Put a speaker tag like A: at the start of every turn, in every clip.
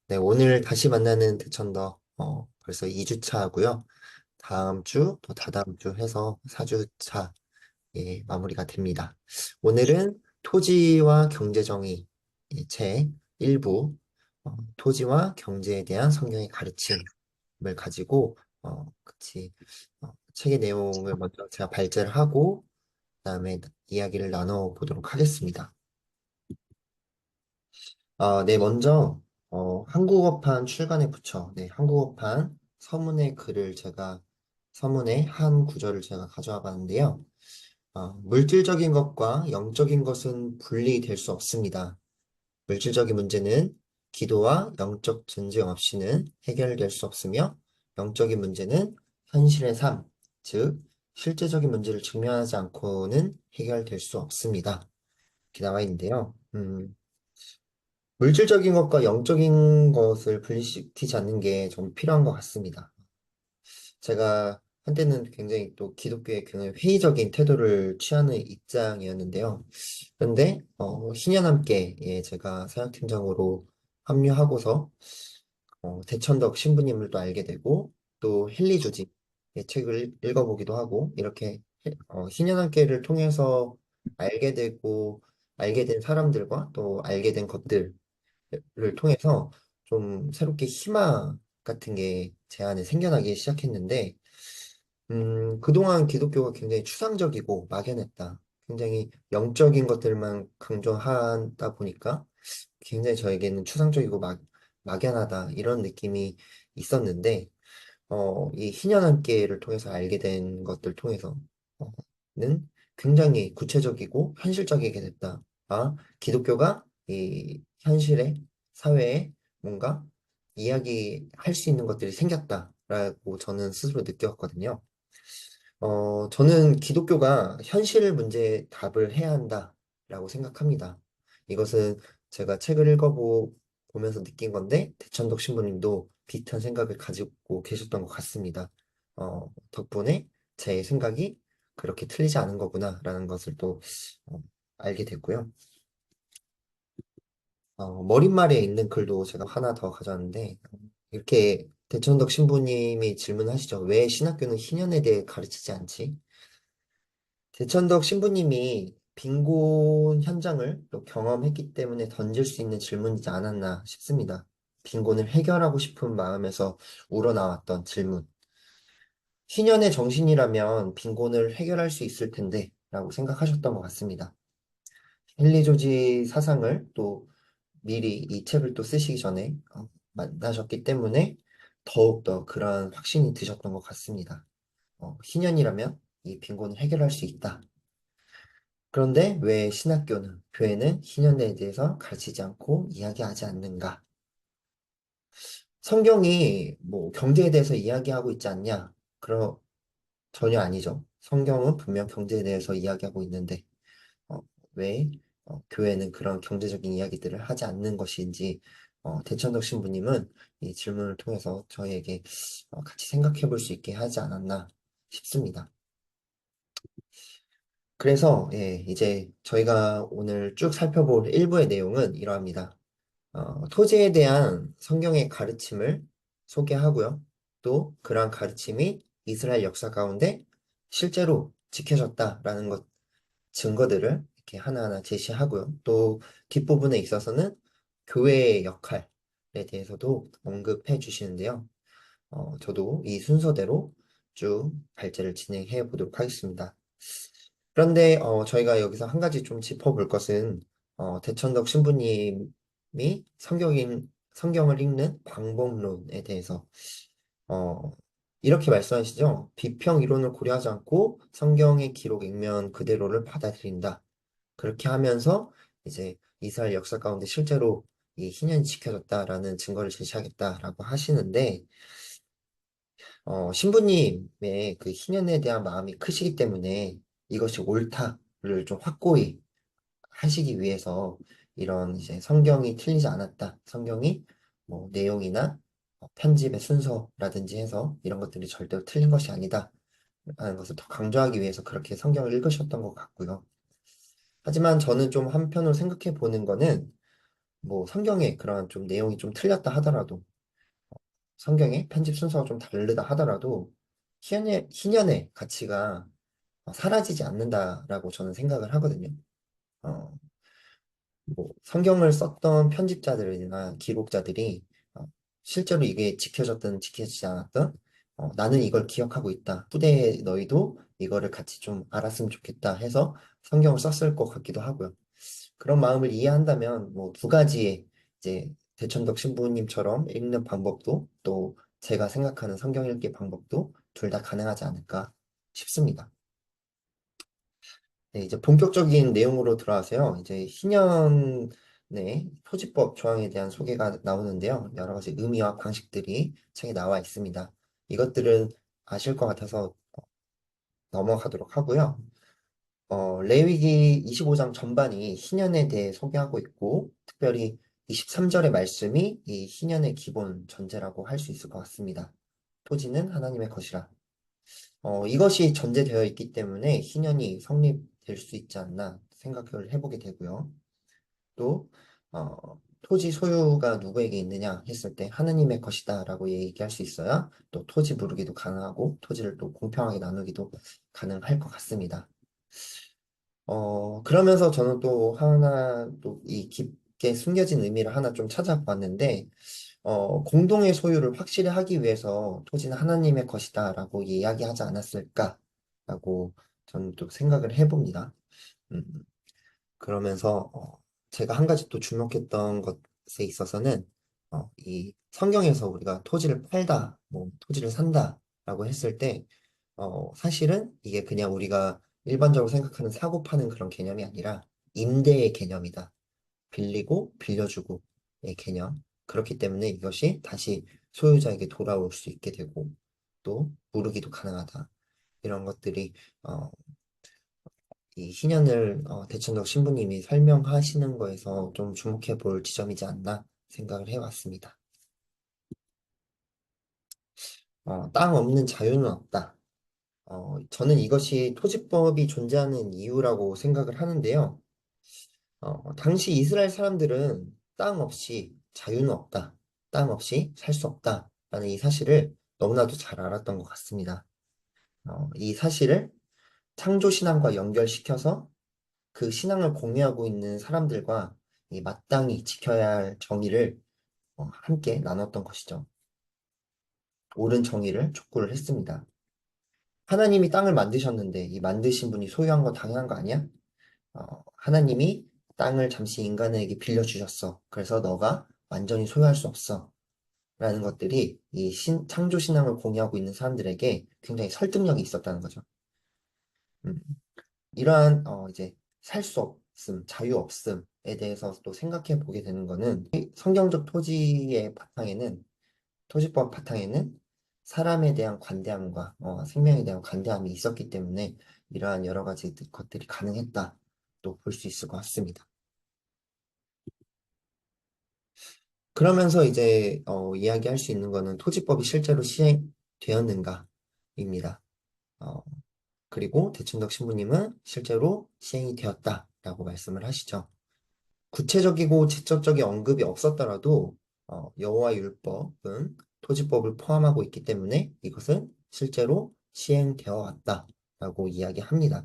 A: 네, 오늘 다시 만나는 대천더, 벌써 2주차 하고요. 다음 주, 또 다다음 주 해서 4주차, 예, 마무리가 됩니다. 오늘은 토지와 경제정의, 예, 제 1부, 토지와 경제에 대한 성경의 가르침을 가지고, 같이, 책의 내용을 먼저 제가 발제를 하고, 그다음에 이야기를 나눠보도록 하겠습니다. 네, 먼저, 한국어판 출간에 붙여, 네, 한국어판 서문의 글을 제가, 서문의 한 구절을 제가 가져와 봤는데요. 물질적인 것과 영적인 것은 분리될 수 없습니다. 물질적인 문제는 기도와 영적 전쟁 없이는 해결될 수 없으며, 영적인 문제는 현실의 삶, 즉, 실제적인 문제를 직면하지 않고는 해결될 수 없습니다. 이렇게 나와 있는데요. 물질적인 것과 영적인 것을 분리시키지 않는 게 좀 필요한 것 같습니다. 제가 한때는 굉장히 또 기독교에 굉장히 회의적인 태도를 취하는 입장이었는데요. 그런데 희년함께 제가 사역팀장으로 합류하고서 대천덕 신부님을 또 알게 되고 또 헨리 주직의 책을 읽어보기도 하고 이렇게 희년함께를 통해서 알게 되고 알게 된 사람들과 또 알게 된 것들 를 통해서 좀 새롭게 희망 같은 게 제 안에 생겨나기 시작했는데, 그동안 기독교가 굉장히 추상적이고 막연했다. 굉장히 영적인 것들만 강조하다 보니까 굉장히 저에게는 추상적이고 막연하다. 이런 느낌이 있었는데, 이 희년함께를 통해서 알게 된 것들 통해서, 는 굉장히 구체적이고 현실적이게 됐다. 기독교가 이 현실의 사회에 뭔가 이야기할 수 있는 것들이 생겼다라고 저는 스스로 느꼈거든요. 저는 기독교가 현실 문제에 답을 해야 한다라고 생각합니다. 이것은 제가 책을 보면서 느낀 건데, 대천독 신부님도 비슷한 생각을 가지고 계셨던 것 같습니다. 덕분에 제 생각이 그렇게 틀리지 않은 거구나라는 것을 또 어, 알게 됐고요. 머릿말에 있는 글도 제가 하나 더 가져왔는데, 이렇게 대천덕 신부님이 질문하시죠. 왜 신학교는 희년에 대해 가르치지 않지? 대천덕 신부님이 빈곤 현장을 또 경험했기 때문에 던질 수 있는 질문이지 않았나 싶습니다. 빈곤을 해결하고 싶은 마음에서 우러나왔던 질문. 희년의 정신이라면 빈곤을 해결할 수 있을 텐데, 라고 생각하셨던 것 같습니다. 헨리 조지 사상을 또 미리 이 책을 또 쓰시기 전에 만나셨기 때문에 더욱더 그런 확신이 드셨던 것 같습니다. 희년이라면 이 빈곤을 해결할 수 있다. 그런데 왜 신학교는, 교회는 희년에 대해서 가르치지 않고 이야기하지 않는가? 성경이 뭐 경제에 대해서 이야기하고 있지 않냐? 전혀 아니죠. 성경은 분명 경제에 대해서 이야기하고 있는데, 어, 왜 교회는 그런 경제적인 이야기들을 하지 않는 것인지, 대천덕 신부님은 이 질문을 통해서 저희에게 같이 생각해 볼 수 있게 하지 않았나 싶습니다. 그래서 예, 이제 저희가 오늘 쭉 살펴볼 일부의 내용은 이러합니다. 토지에 대한 성경의 가르침을 소개하고요. 또 그러한 가르침이 이스라엘 역사 가운데 실제로 지켜졌다라는 것, 증거들을 이렇게 하나하나 제시하고요. 또 뒷부분에 있어서는 교회의 역할에 대해서도 언급해 주시는데요. 저도 이 순서대로 쭉 발제를 진행해 보도록 하겠습니다. 그런데 저희가 여기서 한 가지 좀 짚어볼 것은 대천덕 신부님이 성경을 읽는 방법론에 대해서 어, 이렇게 말씀하시죠. 비평 이론을 고려하지 않고 성경의 기록 액면 그대로를 받아들인다. 그렇게 하면서 이제 이스라엘 역사 가운데 실제로 이 희년이 지켜졌다라는 증거를 제시하겠다라고 하시는데 신부님의 그 희년에 대한 마음이 크시기 때문에 이것이 옳다를 좀 확고히 하시기 위해서 이런 이제 성경이 틀리지 않았다. 성경이 뭐 내용이나 편집의 순서라든지 해서 이런 것들이 절대로 틀린 것이 아니다. 라는 것을 더 강조하기 위해서 그렇게 성경을 읽으셨던 것 같고요. 하지만 저는 좀 한편으로 생각해 보는 거는 뭐 성경에 그런 좀 내용이 좀 틀렸다 하더라도, 성경의 편집 순서가 좀 다르다 하더라도, 희년의 가치가 사라지지 않는다라고 저는 생각을 하거든요. 어, 뭐 성경을 썼던 편집자들이나 기록자들이 어, 실제로 이게 지켜졌든 지켜지지 않았든 나는 이걸 기억하고 있다. 후대에 너희도 이거를 같이 좀 알았으면 좋겠다 해서 성경을 썼을 것 같기도 하고요. 그런 마음을 이해한다면 뭐 두 가지의 이제 대천덕 신부님처럼 읽는 방법도 또 제가 생각하는 성경 읽기 방법도 둘 다 가능하지 않을까 싶습니다. 네, 이제 본격적인 내용으로 들어가세요. 이제 희년의 표지법 조항에 대한 소개가 나오는데요. 여러 가지 의미와 방식들이 책에 나와 있습니다. 이것들은 아실 것 같아서 넘어가도록 하고요. 레위기 25장 전반이 희년에 대해 소개하고 있고, 특별히 23절의 말씀이 이 희년의 기본 전제라고 할 수 있을 것 같습니다. 토지는 하나님의 것이라. 이것이 전제되어 있기 때문에 희년이 성립될 수 있지 않나 생각을 해보게 되고요. 또, 토지 소유가 누구에게 있느냐 했을 때 하나님의 것이다라고 얘기할 수 있어야 또 토지 무르기도 가능하고 토지를 또 공평하게 나누기도 가능할 것 같습니다. 그러면서 저는 또 하나 또 이 깊게 숨겨진 의미를 하나 좀 찾아봤는데, 공동의 소유를 확실히 하기 위해서 토지는 하나님의 것이다라고 이야기하지 않았을까라고 저는 또 생각을 해봅니다. 음, 그러면서 제가 한 가지 또 주목했던 것에 있어서는 이 성경에서 우리가 토지를 팔다, 뭐 토지를 산다라고 했을 때 사실은 이게 그냥 우리가 일반적으로 생각하는 사고 파는 그런 개념이 아니라 임대의 개념이다. 빌리고 빌려주고의 개념. 그렇기 때문에 이것이 다시 소유자에게 돌아올 수 있게 되고 또 무르기도 가능하다. 이런 것들이 어, 이 희년을 대천덕 신부님이 설명하시는 거에서 좀 주목해 볼 지점이지 않나 생각을 해왔습니다. 땅 없는 자유는 없다. 저는 이것이 토지법이 존재하는 이유라고 생각을 하는데요. 당시 이스라엘 사람들은 땅 없이 자유는 없다. 땅 없이 살 수 없다. 라는 이 사실을 너무나도 잘 알았던 것 같습니다. 이 사실을 창조 신앙과 연결시켜서 그 신앙을 공유하고 있는 사람들과 이 마땅히 지켜야 할 정의를 함께 나눴던 것이죠. 옳은 정의를 촉구를 했습니다. 하나님이 땅을 만드셨는데 이 만드신 분이 소유한 거 당연한 거 아니야? 하나님이 땅을 잠시 인간에게 빌려주셨어. 그래서 너가 완전히 소유할 수 없어. 라는 것들이 이 창조 신앙을 공유하고 있는 사람들에게 굉장히 설득력이 있었다는 거죠. 음, 이러한 이제 살 수 없음, 자유 없음에 대해서 또 생각해 보게 되는 거는 이 성경적 토지법 바탕에는 사람에 대한 관대함과 생명에 대한 관대함이 있었기 때문에 이러한 여러 가지 것들이 가능했다. 또 볼 수 있을 것 같습니다. 그러면서 이제 이야기할 수 있는 거는 토지법이 실제로 시행되었는가입니다. 어, 그리고 대충덕 신부님은 실제로 시행이 되었다라고 말씀을 하시죠. 구체적이고 직접적인 언급이 없었더라도 여호와 율법은 토지법을 포함하고 있기 때문에 이것은 실제로 시행되어 왔다라고 이야기합니다.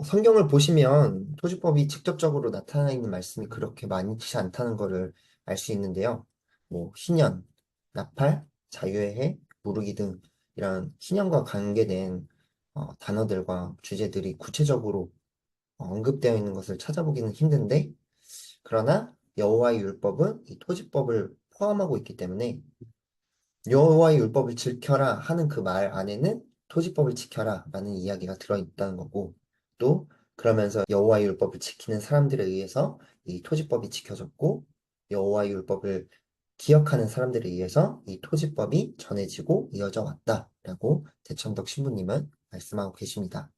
A: 성경을 보시면 토지법이 직접적으로 나타나 있는 말씀이 그렇게 많지 않다는 것을 알 수 있는데요. 뭐 희년, 나팔, 자유의 해, 무르기 등 이런 희년과 관계된 단어들과 주제들이 구체적으로 언급되어 있는 것을 찾아보기는 힘든데, 그러나 여호와의 율법은 이 토지법을 포함하고 있기 때문에 여호와의 율법을 지켜라 하는 그 말 안에는 토지법을 지켜라 라는 이야기가 들어있다는 거고, 또 그러면서 여호와의 율법을 지키는 사람들에 의해서 이 토지법이 지켜졌고, 여호와의 율법을 기억하는 사람들에 의해서 이 토지법이 전해지고 이어져 왔다라고 대천덕 신부님은 말씀하고 계십니다.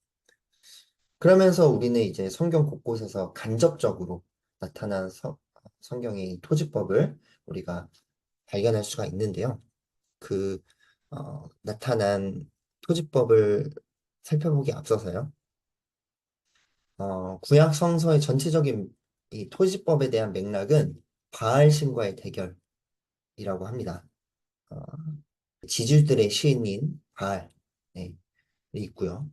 A: 그러면서 우리는 이제 성경 곳곳에서 간접적으로 나타난 성경의 이 토지법을 우리가 발견할 수가 있는데요. 그 나타난 토지법을 살펴보기 앞서서요. 구약 성서의 전체적인 이 토지법에 대한 맥락은 바알신과의 대결이라고 합니다. 어, 지주들의 신인 바알, 네, 있고요.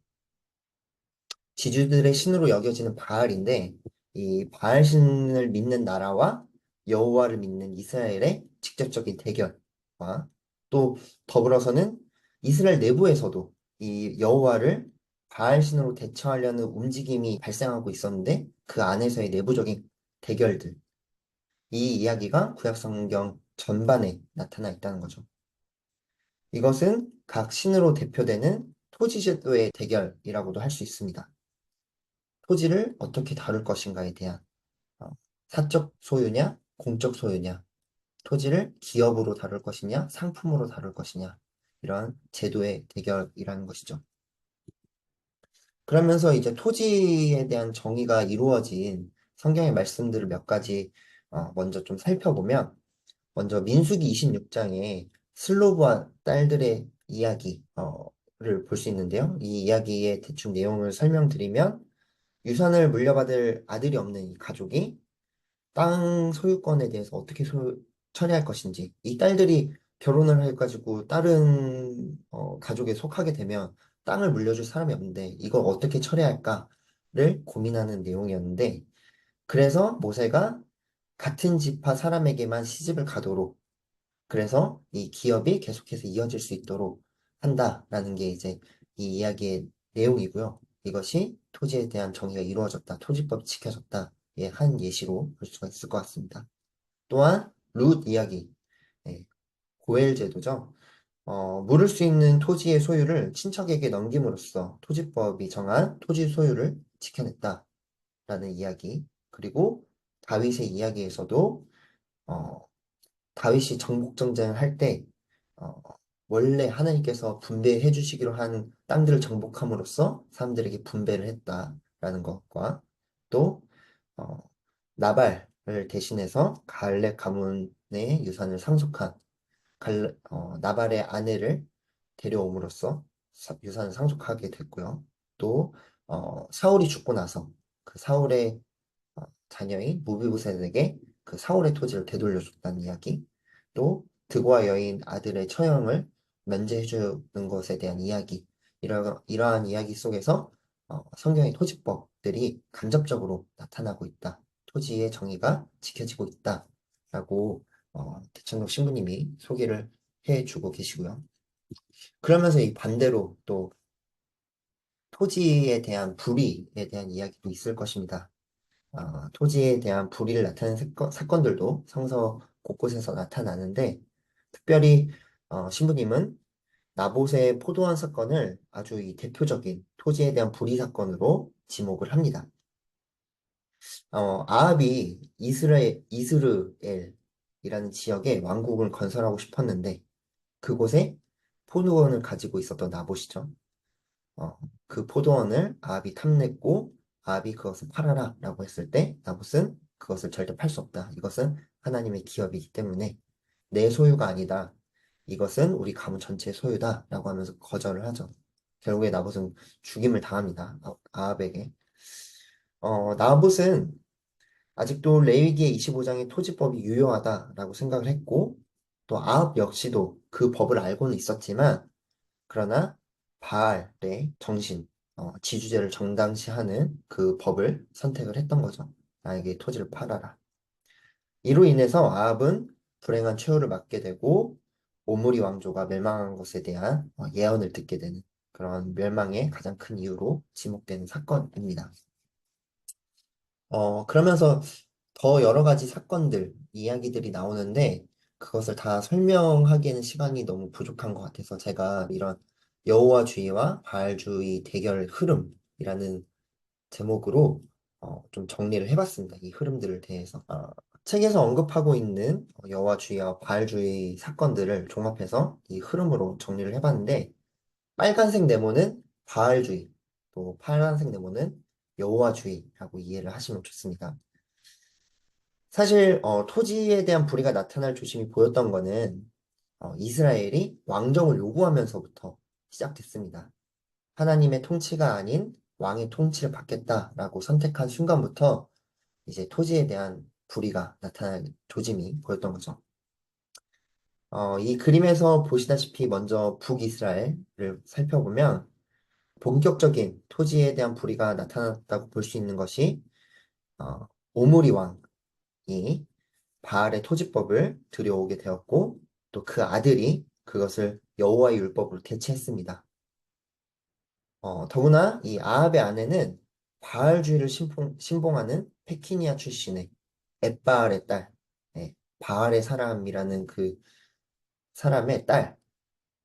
A: 지주들의 신으로 여겨지는 바알인데 이 바알신을 믿는 나라와 여호와를 믿는 이스라엘의 직접적인 대결과 또 더불어서는 이스라엘 내부에서도 이 여호와를 바알신으로 대처하려는 움직임이 발생하고 있었는데 그 안에서의 내부적인 대결들 이 이야기가 구약 성경 전반에 나타나 있다는 거죠. 이것은 각 신으로 대표되는 토지제도의 대결이라고도 할 수 있습니다. 토지를 어떻게 다룰 것인가에 대한 어, 사적 소유냐, 공적 소유냐, 토지를 기업으로 다룰 것이냐, 상품으로 다룰 것이냐, 이런 제도의 대결이라는 것이죠. 그러면서 이제 토지에 대한 정의가 이루어진 성경의 말씀들을 몇 가지 먼저 좀 살펴보면 먼저 민수기 26장에 슬로브와 딸들의 이야기를 볼 수 있는데요. 이 이야기의 대충 내용을 설명드리면 유산을 물려받을 아들이 없는 이 가족이 땅 소유권에 대해서 어떻게 처리할 것인지 이 딸들이 결혼을 해가지고 다른 가족에 속하게 되면 땅을 물려줄 사람이 없는데 이걸 어떻게 처리할까를 고민하는 내용이었는데 그래서 모세가 같은 지파 사람에게만 시집을 가도록 그래서 이 기업이 계속해서 이어질 수 있도록 한다라는 게 이제 이 이야기의 내용이고요. 이것이 토지에 대한 정의가 이루어졌다, 토지법이 지켜졌다의 한 예시로 볼 수가 있을 것 같습니다. 또한 룻 이야기, 예, 고엘 제도죠. 물을 수 있는 토지의 소유를 친척에게 넘김으로써 토지법이 정한 토지 소유를 지켜냈다라는 이야기. 그리고 다윗의 이야기에서도 어, 다윗이 정복 전쟁을 할 때, 원래 하나님께서 분배해 주시기로 한 땅들을 정복함으로써 사람들에게 분배를 했다라는 것과 또, 어, 나발을 대신해서 갈렙 가문의 유산을 상속한 나발의 아내를 데려옴으로써 유산을 상속하게 됐고요. 또, 사울이 죽고 나서 그 사울의 자녀인 무비보셋에게 그 사울의 토지를 되돌려줬다는 이야기, 또 드고아 여인 아들의 처형을 면제해주는 것에 대한 이야기, 이러한 이야기 속에서 성경의 토지법들이 간접적으로 나타나고 있다. 토지의 정의가 지켜지고 있다라고 대천록 신부님이 소개를 해주고 계시고요. 그러면서 이 반대로 또 토지에 대한 불이에 대한 이야기도 있을 것입니다. 토지에 대한 불이를 나타내는 사건들도 성서 곳곳에서 나타나는데, 특별히 신부님은 나봇의 포도원 사건을 아주 이 대표적인 토지에 대한 불이 사건으로 지목을 합니다. 아합이 이스르엘이라는 지역에 왕국을 건설하고 싶었는데, 그곳에 포도원을 가지고 있었던 나봇이죠. 어, 그 포도원을 아합이 탐냈고 아합이 그것을 팔아라 라고 했을 때 나봇은 그것을 절대 팔 수 없다. 이것은 하나님의 기업이기 때문에 내 소유가 아니다. 이것은 우리 가문 전체의 소유다 라고 하면서 거절을 하죠. 결국에 나봇은 죽임을 당합니다. 아합에게. 나봇은 아직도 레위기의 25장의 토지법이 유효하다라고 생각을 했고 또 아합 역시도 그 법을 알고는 있었지만 그러나 바알의 정신, 지주제를 정당시하는 그 법을 선택을 했던 거죠. 나에게 토지를 팔아라. 이로 인해서 아합은 불행한 최후를 맞게 되고 오므리 왕조가 멸망한 것에 대한 예언을 듣게 되는 그런 멸망의 가장 큰 이유로 지목되는 사건입니다. 그러면서 더 여러 가지 사건들, 이야기들이 나오는데 그것을 다 설명하기에는 시간이 너무 부족한 것 같아서 제가 이런 여호와주의와 바알주의 대결 흐름이라는 제목으로 좀 정리를 해봤습니다. 이 흐름들을 대해서. 책에서 언급하고 있는 여호와주의와 바알주의 사건들을 종합해서 이 흐름으로 정리를 해봤는데 빨간색 네모는 바알주의, 또 파란색 네모는 여호와주의라고 이해를 하시면 좋습니다. 사실 토지에 대한 불의가 나타날 조짐이 보였던 거는 이스라엘이 왕정을 요구하면서부터 시작됐습니다. 하나님의 통치가 아닌 왕의 통치를 받겠다라고 선택한 순간부터 이제 토지에 대한 불의가 나타날 조짐이 보였던 거죠. 이 그림에서 보시다시피 먼저 북이스라엘을 살펴보면 본격적인 토지에 대한 불의가 나타났다고 볼 수 있는 것이 어, 오므리 왕이 바알의 토지법을 들여오게 되었고 또 그 아들이 그것을 여호와의 율법으로 대체했습니다. 더구나 이 아합의 아내는 바알주의를 신봉하는 페키니아 출신의 엣바알의 딸, 예, 바알의 사람이라는 그 사람의 딸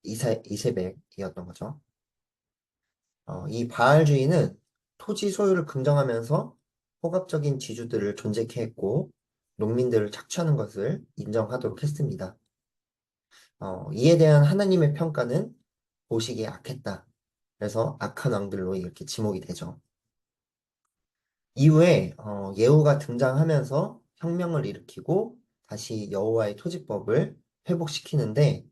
A: 이세벨이었던 거죠. 이 바알주의는 토지 소유를 긍정하면서 포갑적인 지주들을 존재케 했고 농민들을 착취하는 것을 인정하도록 했습니다. 이에 대한 하나님의 평가는 보시기에 악했다. 그래서 악한 왕들로 이렇게 지목이 되죠. 이후에 예후가 등장하면서 혁명을 일으키고 다시 여호와의 토지법을 회복시키는데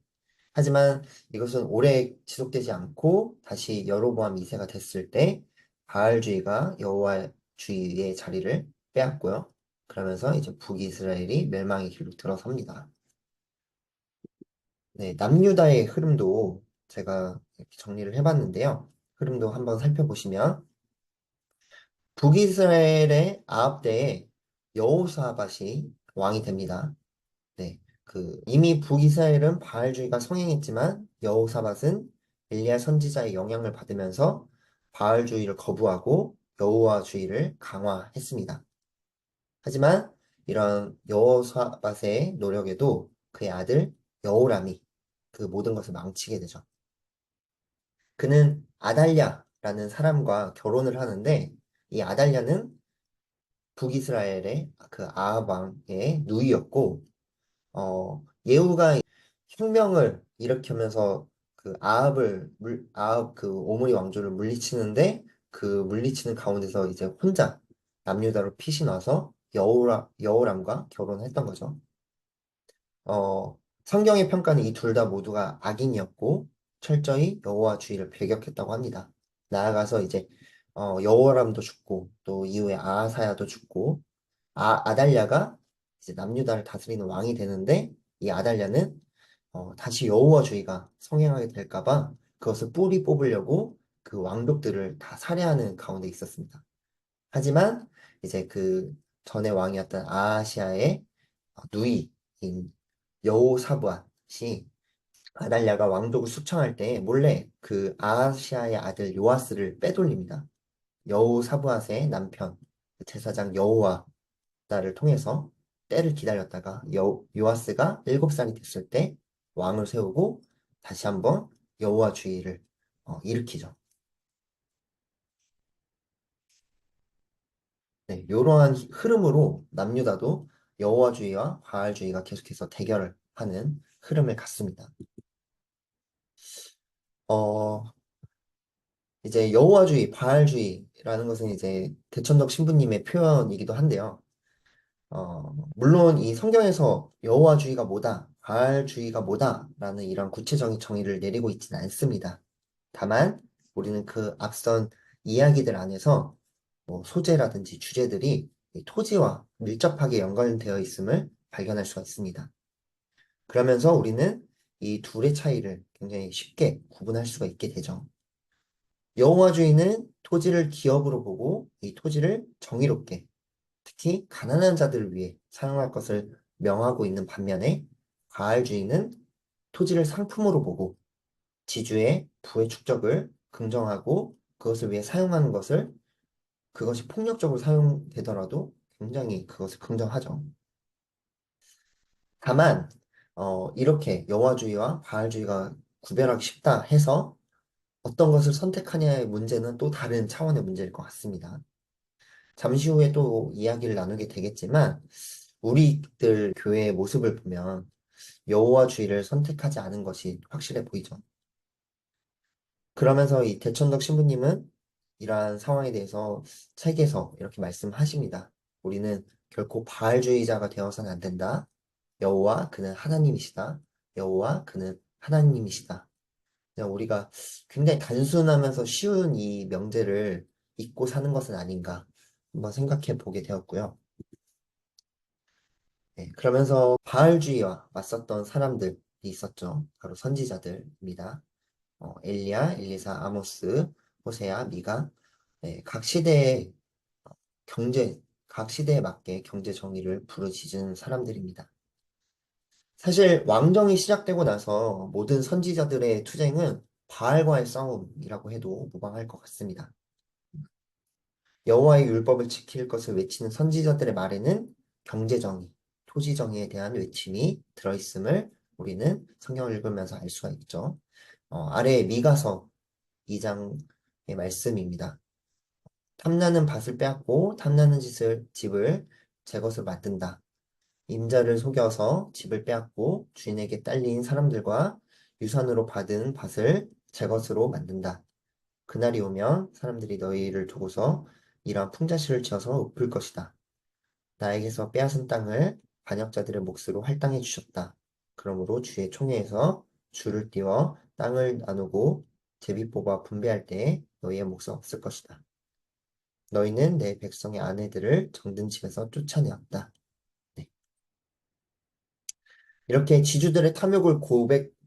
A: 하지만 이것은 오래 지속되지 않고 다시 여로보암 2세가 됐을 때 바알주의가 여호와주의의 자리를 빼앗고요. 그러면서 이제 북이스라엘이 멸망의 길로 들어섭니다. 네, 남유다의 흐름도 제가 이렇게 정리를 해봤는데요. 흐름도 한번 살펴보시면 북이스라엘의 아합 때에 여호사밧이 왕이 됩니다. 네, 이미 북이스라엘은 바알주의가 성행했지만 여호사밧은 엘리야 선지자의 영향을 받으면서 바알주의를 거부하고 여호와주의를 강화했습니다. 하지만 이런 여호사밧의 노력에도 그의 아들 여호람이 그 모든 것을 망치게 되죠. 그는 아달랴라는 사람과 결혼을 하는데 이 아달랴는 북이스라엘의 그 아합 왕의 누이였고 예후가 혁명을 일으키면서 아합 그 오므리 왕조를 물리치는데 그 물리치는 가운데서 이제 혼자 남유다로 피신 와서 여호람과 결혼했던 거죠. 성경의 평가는 이 둘 다 모두가 악인이었고 철저히 여호와 주의를 배격했다고 합니다. 나아가서 이제 여호람도 죽고 또 이후에 아하사야도 죽고 아달랴가 이제 남유다를 다스리는 왕이 되는데 이 아달랴는 다시 여호와주의가 성행하게 될까봐 그것을 뿌리 뽑으려고 그 왕족들을 다 살해하는 가운데 있었습니다. 하지만 이제 그 전의 왕이었던 아하시아의 누이인 여호사밧이 아달랴가 왕족을 숙청할 때 몰래 그 아하시아의 아들 요아스를 빼돌립니다. 여호사밧의 남편 그 제사장 여호와 나를 통해서 때를 기다렸다가 요아스가 7살이 됐을 때 왕을 세우고 다시 한번 여호와 주의를 일으키죠. 네, 이러한 흐름으로 남유다도 여호와주의와 바알주의가 계속해서 대결을 하는 흐름을 갖습니다. 어, 이제 여호와주의, 바알주의라는 것은 이제 대천덕 신부님의 표현이기도 한데요. 물론 이 성경에서 여호와주의가 뭐다, 바알주의가 뭐다라는 이런 구체적인 정의를 내리고 있지는 않습니다. 다만 우리는 그 앞선 이야기들 안에서 뭐 소재라든지 주제들이 이 토지와 밀접하게 연관되어 있음을 발견할 수가 있습니다. 그러면서 우리는 이 둘의 차이를 굉장히 쉽게 구분할 수가 있게 되죠. 여호와주의는 토지를 기업으로 보고 이 토지를 정의롭게 특히 가난한 자들을 위해 사용할 것을 명하고 있는 반면에 바알주의는 토지를 상품으로 보고 지주의 부의 축적을 긍정하고 그것을 위해 사용하는 것을 그것이 폭력적으로 사용되더라도 굉장히 그것을 긍정하죠. 다만 이렇게 여호와주의와 바알주의가 구별하기 쉽다 해서 어떤 것을 선택하냐의 문제는 또 다른 차원의 문제일 것 같습니다. 잠시 후에 또 이야기를 나누게 되겠지만 우리들 교회의 모습을 보면 여호와주의를 선택하지 않은 것이 확실해 보이죠. 그러면서 이 대천덕 신부님은 이러한 상황에 대해서 책에서 이렇게 말씀하십니다. 우리는 결코 바알주의자가 되어서는 안 된다. 여호와 그는 하나님이시다. 여호와 그는 하나님이시다. 그냥 우리가 굉장히 단순하면서 쉬운 이 명제를 잊고 사는 것은 아닌가 한번 생각해 보게 되었고요. 네, 그러면서 바알주의와 맞섰던 사람들이 있었죠. 바로 선지자들입니다. 엘리야, 엘리사, 아모스, 호세야, 미가. 네, 경제, 각 시대에 맞게 경제 정의를 부르짖은 사람들입니다. 사실 왕정이 시작되고 나서 모든 선지자들의 투쟁은 바알과의 싸움이라고 해도 무방할 것 같습니다. 여호와의 율법을 지킬 것을 외치는 선지자들의 말에는 경제정의, 토지정의에 대한 외침이 들어있음을 우리는 성경을 읽으면서 알 수가 있죠. 아래에 미가서 2장의 말씀입니다. 탐나는 밭을 빼앗고 탐나는 집을 제 것으로 만든다. 임자를 속여서 집을 빼앗고 주인에게 딸린 사람들과 유산으로 받은 밭을 제 것으로 만든다. 그날이 오면 사람들이 너희를 두고서 이러한 풍자시를 지어서 읊을 것이다. 나에게서 빼앗은 땅을 반역자들의 몫으로 할당해 주셨다. 그러므로 주의 총회에서 줄을 띄워 땅을 나누고 제비 뽑아 분배할 때에 너희의 몫은 없을 것이다. 너희는 내 백성의 아내들을 정든 집에서 쫓아내었다. 네. 이렇게 지주들의 탐욕을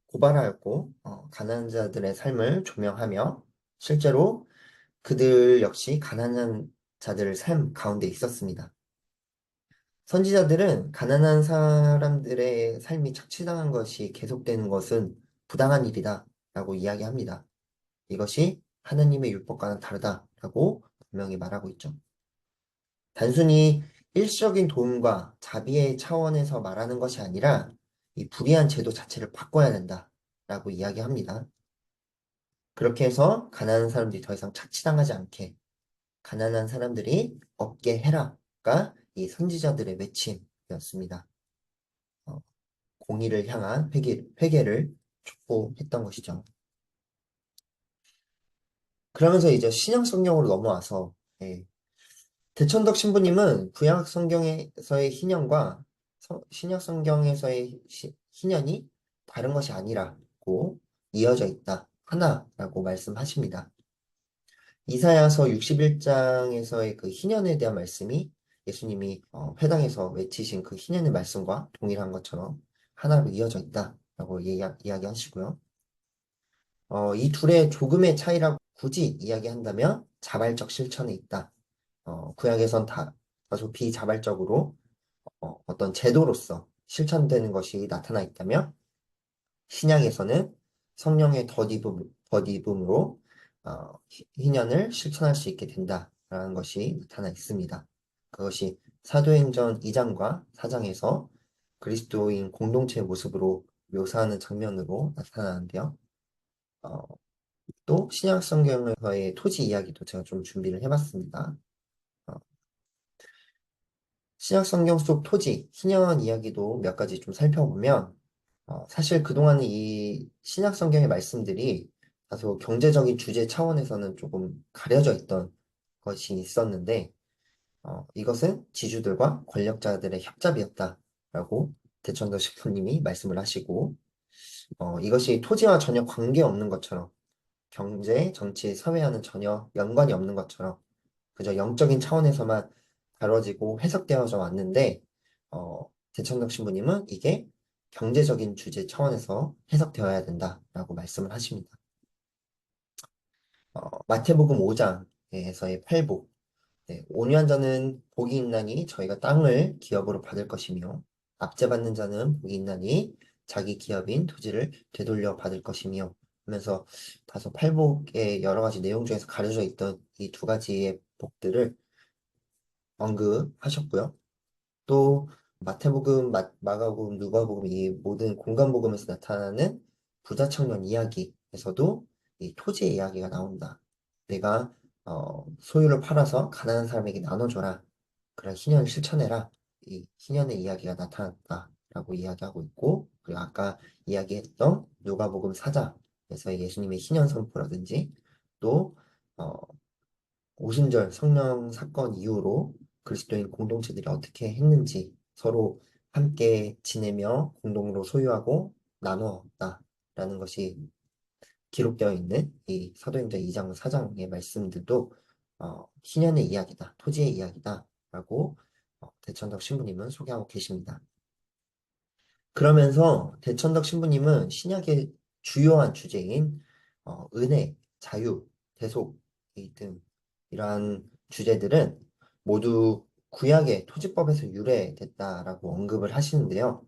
A: 고발하였고, 가난한 자들의 삶을 조명하며, 실제로 그들 역시 가난한 자들의 삶 가운데 있었습니다. 선지자들은 가난한 사람들의 삶이 착취당한 것이 계속되는 것은 부당한 일이다 라고 이야기합니다. 이것이 하나님의 율법과는 다르다라고 분명히 말하고 있죠. 단순히 일시적인 도움과 자비의 차원에서 말하는 것이 아니라 이 불의한 제도 자체를 바꿔야 된다라고 이야기합니다. 그렇게 해서 가난한 사람들이 더 이상 착취당하지 않게 가난한 사람들이 없게 해라가 이 선지자들의 외침이었습니다. 어, 공의를 향한 회개를 촉구했던 것이죠. 그러면서 이제 신약 성경으로 넘어와서 예, 대천덕 신부님은 구약 성경에서의 희년과 신약 성경에서의 희년이 다른 것이 아니라고 이어져 있다. 하나라고 말씀하십니다. 이사야서 61장에서의 그 희년에 대한 말씀이 예수님이 회당에서 외치신 그 희년의 말씀과 동일한 것처럼 하나로 이어져 있다라고 이야기하시고요. 이 둘의 조금의 차이라고 굳이 이야기한다면 자발적 실천에 있다. 구약에선 다소 비자발적으로 어떤 제도로서 실천되는 것이 나타나 있다면 신약에서는 성령의 덧입음으로 희년을 실천할 수 있게 된다라는 것이 나타나 있습니다. 그것이 사도행전 2장과 4장에서 그리스도인 공동체의 모습으로 묘사하는 장면으로 나타나는데요. 어, 또 신약 성경에서의 토지 이야기도 제가 좀 준비를 해봤습니다. 어, 신약 성경 속 토지, 희년 이야기도 몇 가지 좀 살펴보면 사실 그동안 이 신약 성경의 말씀들이 다소 경제적인 주제 차원에서는 조금 가려져 있던 것이 있었는데 이것은 지주들과 권력자들의 협잡이었다라고 대천도 식품님이 말씀을 하시고 이것이 토지와 전혀 관계없는 것처럼 경제, 정치, 사회와는 전혀 연관이 없는 것처럼 그저 영적인 차원에서만 다뤄지고 해석되어져 왔는데 대천덕 신부님은 이게 경제적인 주제 차원에서 해석되어야 된다라고 말씀을 하십니다. 마태복음 5장에서의 팔복, 네, 온유한 자는 복이 있나니 저희가 땅을 기업으로 받을 것이며 압제받는 자는 복이 있나니 자기 기업인 토지를 되돌려 받을 것이며 하면서 다소 팔복의 여러 가지 내용 중에서 가려져 있던 이 두 가지의 복들을 언급하셨고요. 또 마태복음, 마가복음, 누가복음 이 모든 공간복음에서 나타나는 부자 청년 이야기에서도 이 토지의 이야기가 나온다. 내가 소유를 팔아서 가난한 사람에게 나눠줘라. 그런 희년을 실천해라. 이 희년의 이야기가 나타났다라고 이야기하고 있고 그리고 아까 이야기했던 누가복음 4장에서 예수님의 희년 선포라든지 또 어, 오순절 성령 사건 이후로 그리스도인 공동체들이 어떻게 했는지 서로 함께 지내며 공동으로 소유하고 나누었다라는 것이 기록되어 있는 이 사도행전 2장, 4장의 말씀들도 희년의 이야기다, 토지의 이야기다라고 대천덕 신부님은 소개하고 계십니다. 그러면서 대천덕 신부님은 신약의 주요한 주제인 은혜, 자유, 대속 등 이러한 주제들은 모두 구약의 토지법에서 유래됐다라고 언급을 하시는데요.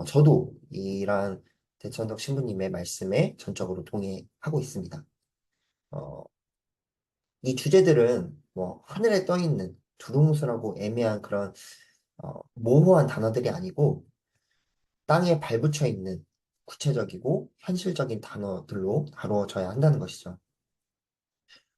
A: 저도 이러한 대천덕 신부님의 말씀에 전적으로 동의하고 있습니다. 어, 이 주제들은 뭐 하늘에 떠 있는 두루뭉술하고 애매한 그런 모호한 단어들이 아니고 땅에 발붙여 있는 구체적이고 현실적인 단어들로 다루어져야 한다는 것이죠.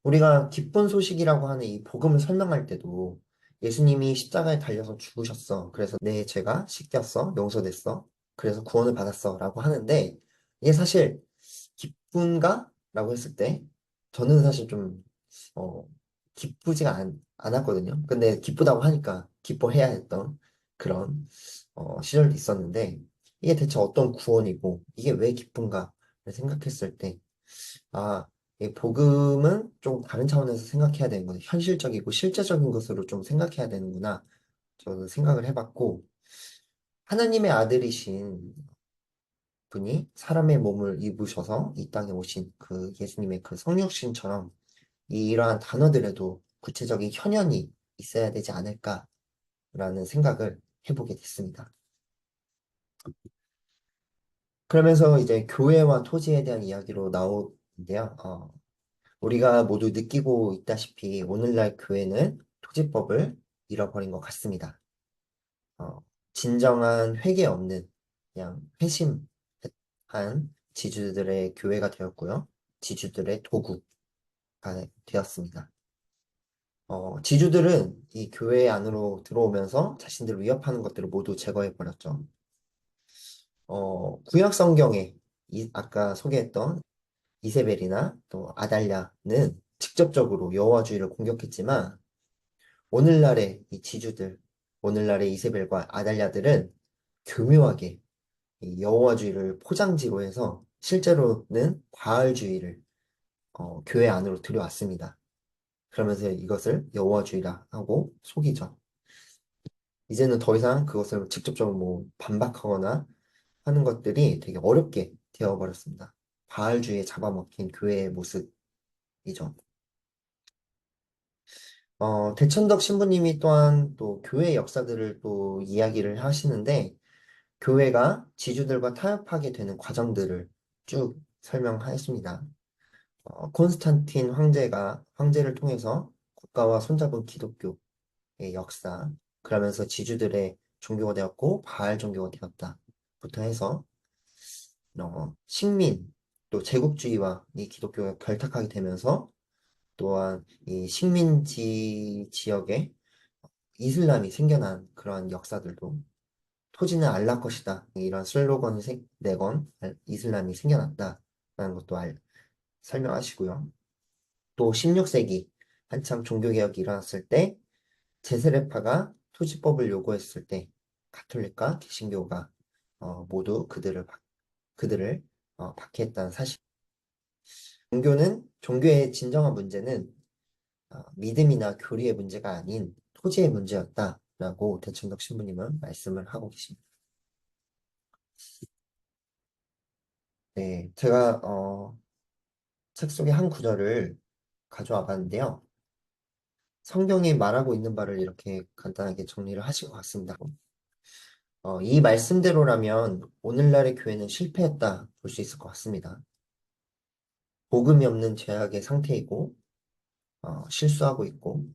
A: 우리가 기쁜 소식이라고 하는 이 복음을 설명할 때도 예수님이 십자가에 달려서 죽으셨어. 그래서 내 죄가 씻겼어. 용서됐어. 그래서 구원을 받았어. 라고 하는데 이게 사실 기쁜가? 라고 했을 때 저는 사실 좀 어, 기쁘지가 않았거든요. 근데 기쁘다고 하니까 기뻐해야 했던 그런 시절도 있었는데 이게 대체 어떤 구원이고 이게 왜 기쁜가를 생각했을 때 아, 이 복음은 좀 다른 차원에서 생각해야 되는구나. 현실적이고 실제적인 것으로 좀 생각해야 되는구나. 저는 생각을 해봤고 하나님의 아들이신 분이 사람의 몸을 입으셔서 이 땅에 오신 그 예수님의 그 성육신처럼 이러한 단어들에도 구체적인 현현이 있어야 되지 않을까라는 생각을 해보게 됐습니다. 그러면서 이제 교회와 토지에 대한 이야기로 나오는데요. 우리가 모두 느끼고 있다시피 오늘날 교회는 토지법을 잃어버린 것 같습니다. 어, 진정한 회개 없는 그냥 회심한 지주들의 교회가 되었고요. 지주들의 도구가 되었습니다. 지주들은 이 교회 안으로 들어오면서 자신들을 위협하는 것들을 모두 제거해버렸죠. 구약 성경에 아까 소개했던 이세벨이나 또 아달랴는 직접적으로 여호와주의를 공격했지만 오늘날의 이 지주들, 오늘날의 이세벨과 아달랴들은 교묘하게 이 여호와주의를 포장지로 해서 실제로는 바알주의를 교회 안으로 들여왔습니다. 그러면서 이것을 여호와주의라 하고 속이죠. 이제는 더 이상 그것을 직접적으로 뭐 반박하거나 하는 것들이 되게 어렵게 되어버렸습니다. 바알주의에 잡아먹힌 교회의 모습이죠. 대천덕 신부님이 또한 또 교회 역사들을 또 이야기를 하시는데, 교회가 지주들과 타협하게 되는 과정들을 쭉 설명하였습니다. 콘스탄틴 황제를 통해서 국가와 손잡은 기독교의 역사, 그러면서 지주들의 종교가 되었고, 바알 종교가 되었다부터 해서, 식민, 또 제국주의와 이 기독교가 결탁하게 되면서, 또한 이 식민지 지역에 이슬람이 생겨난 그러한 역사들도 토지는 알라 것이다. 이런 슬로건을 내건 이슬람이 생겨났다라는 것도 설명하시고요. 또 16세기 한참 종교개혁이 일어났을 때 제세례파가 토지법을 요구했을 때 가톨릭과 개신교가 모두 그들을 박해했다는 사실. 종교의 진정한 문제는 믿음이나 교리의 문제가 아닌 토지의 문제였다라고 대천덕 신부님은 말씀을 하고 계십니다. 네, 제가 책 속의 한 구절을 가져와 봤는데요. 성경이 말하고 있는 바를 이렇게 간단하게 정리를 하신 것 같습니다. 이 말씀대로라면 오늘날의 교회는 실패했다 볼 수 있을 것 같습니다. 복음이 없는 죄악의 상태이고 실수하고 있고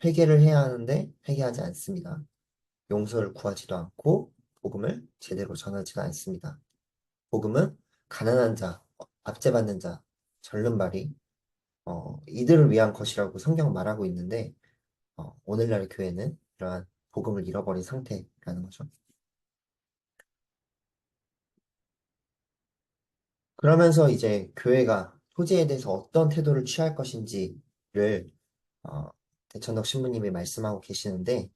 A: 회개를 해야 하는데 회개하지 않습니다. 용서를 구하지도 않고 복음을 제대로 전하지도 않습니다. 복음은 가난한 자, 압제받는 자, 절름발이 이들을 위한 것이라고 성경 말하고 있는데 오늘날의 교회는 이러한 복음을 잃어버린 상태라는 거죠. 그러면서 이제 교회가 토지에 대해서 어떤 태도를 취할 것인지를 어, 대천덕 신부님이 말씀하고 계시는데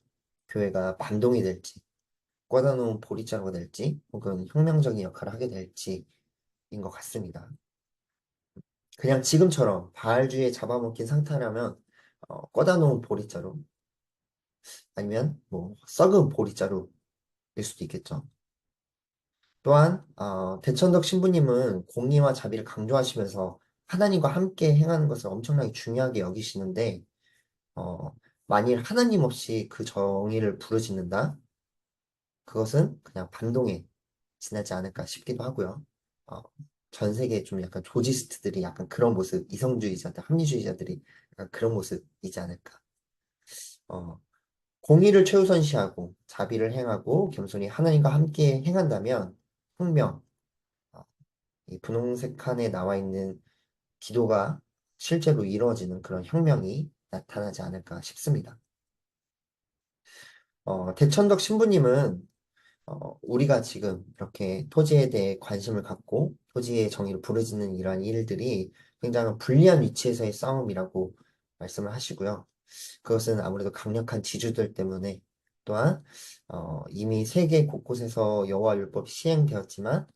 A: 교회가 반동이 될지 꽂아놓은 보리자루가 될지 혹은 혁명적인 역할을 하게 될지인 것 같습니다. 그냥 지금처럼 바알주의에 잡아먹힌 상태라면 꽂아놓은 보리자루 아니면 뭐 썩은 보리자루일 수도 있겠죠. 또한 대천덕 신부님은 공의와 자비를 강조하시면서 하나님과 함께 행하는 것을 엄청나게 중요하게 여기시는데 어, 만일 하나님 없이 그 정의를 부르짖는다? 그것은 그냥 반동에 지나지 않을까 싶기도 하고요. 어, 전 세계 좀 약간 조지스트들이 약간 그런 모습, 이성주의자들, 합리주의자들이 약간 그런 모습이지 않을까. 어, 공의를 최우선시하고 자비를 행하고 겸손히 하나님과 함께 행한다면 분명 어, 이 분홍색 칸에 나와 있는 기도가 실제로 이루어지는 그런 혁명이 나타나지 않을까 싶습니다. 대천덕 신부님은 우리가 지금 이렇게 토지에 대해 관심을 갖고 토지의 정의를 부르짖는 이러한 일들이 굉장히 불리한 위치에서의 싸움이라고 말씀을 하시고요. 그것은 아무래도 강력한 지주들 때문에 또한 이미 세계 곳곳에서 여호와 율법이 시행되었지만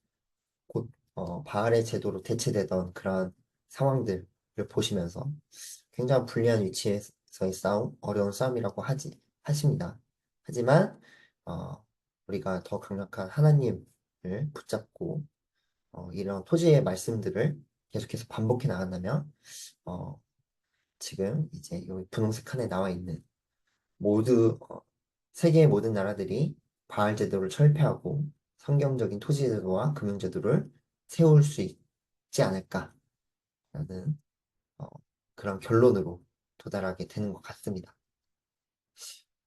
A: 곧 바알의 제도로 대체되던 그러한 상황들을 보시면서 굉장히 불리한 위치에서의 싸움, 어려운 싸움이라고 하십니다. 하지만 어, 우리가 더 강력한 하나님을 붙잡고 이런 토지의 말씀들을 계속해서 반복해 나간다면 어, 지금 이제 여기 분홍색 칸에 나와 있는 모두 세계의 모든 나라들이 바알 제도를 철폐하고 성경적인 토지 제도와 금융 제도를 세울 수 있지 않을까라는 어, 그런 결론으로 도달하게 되는 것 같습니다.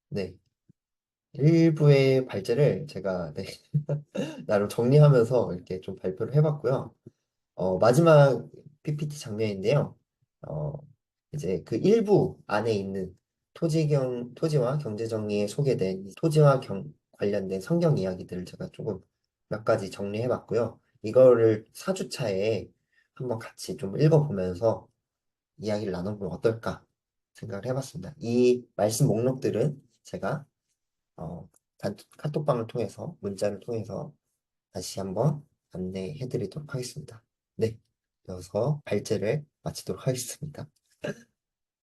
A: 네. 일부의 발제를 제가 네, 나름 정리하면서 이렇게 좀 발표를 해봤고요. 마지막 PPT 장면인데요. 어, 이제 그 일부 안에 있는 토지와 경제정의에 소개된 이 토지와 관련된 성경 이야기들을 제가 조금 몇 가지 정리해봤고요. 이거를 4주차에 한번 같이 좀 읽어보면서 이야기를 나눠보면 어떨까 생각을 해봤습니다. 이 말씀 목록들은 제가 카톡방을 통해서 문자를 통해서 다시 한번 안내해드리도록 하겠습니다. 네, 이어서 발제를 마치도록 하겠습니다.